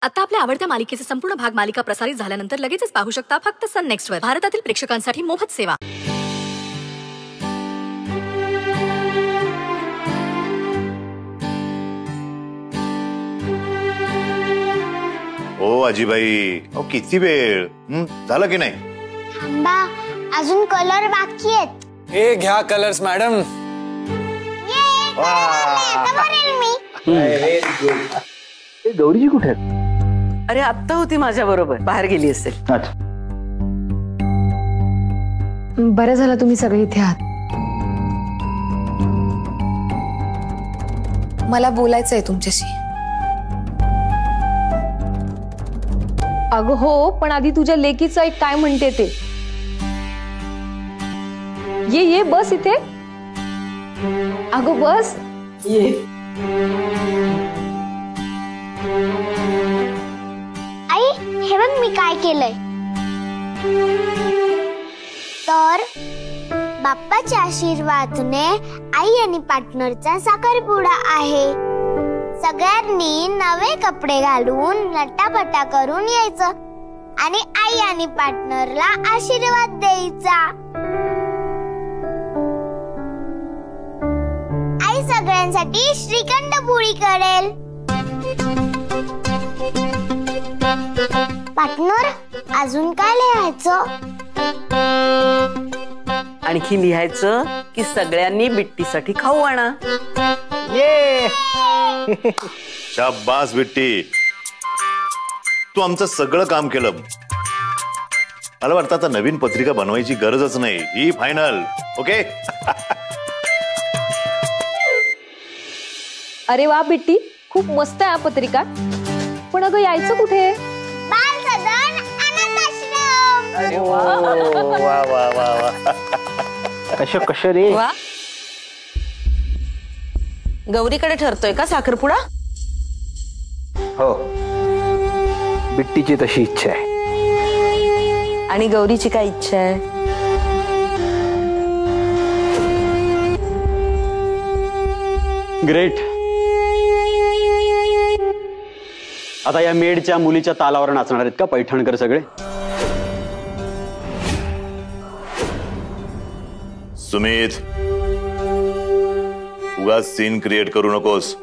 आता आपल्या आवडत्या मालिकेचे संपूर्ण भाग मालिका प्रसारित झाल्यानंतर लगेचच पाहू शकता फक्त सन नेक्स्ट वर. भारतातील प्रेक्षकांसाठी मोफत सेवा. ओ आजीबाई, किती वेळ झालं की नाही? थांबा, अजून कलर बाकी आहेत. हे घ्या कलर्स मॅडम. गौरीजी कुठे आहेत? अरे आत्ता होती माझ्या बरोबर, बाहेर गेली असेल. अच्छा, बरं झालं तुम्ही सगळे इथे आहात. मला बोलायचंय तुमच्याशी. अगं हो, पण आधी तुझ्या लेकीचं एक काय म्हणते ते. ये ये बस इथे. अगं बस ये. आई, हे बघ मी काय केलंय. तर बाप्पाच्या आशीर्वादाने आई आणि पार्टनरचा साखरपुडा आहे. सगळ्यांनी नवे कपडे घालून नटापटा करून यायचं आणि आई आणि पार्टनरला आशीर्वाद द्यायचा. आई सगळ्यांसाठी श्रीखंड पोळी करेल. पार्टनर, अजून काय लिहायचं? आणखी लिहायचं की सगळ्यांनी बिट्टीसाठी खाऊ आणा. ये शाबास बिट्टी, तू आमचं सगळं काम केलं. मला वाटतं आता नवीन पत्रिका बनवायची गरजच नाही, ही फायनल. ओके. अरे वा बिट्टी, खूप मस्त आहे पत्रिका. पण अगं यायचं कुठे? बाल सदन अनाथाश्रम. वा वा वा वा. कश रे. वा, गौरीकडे ठरतोय का साखरपुडा? हो, बिट्टीची तशी इच्छा आहे. आणि गौरीची काय इच्छा आहे? ग्रेट. आता या मेडच्या मुलीच्या तालावर नाचणार आहेत का पैठणकर सगळे? सुमित, उगाच सीन क्रिएट करू नकोस.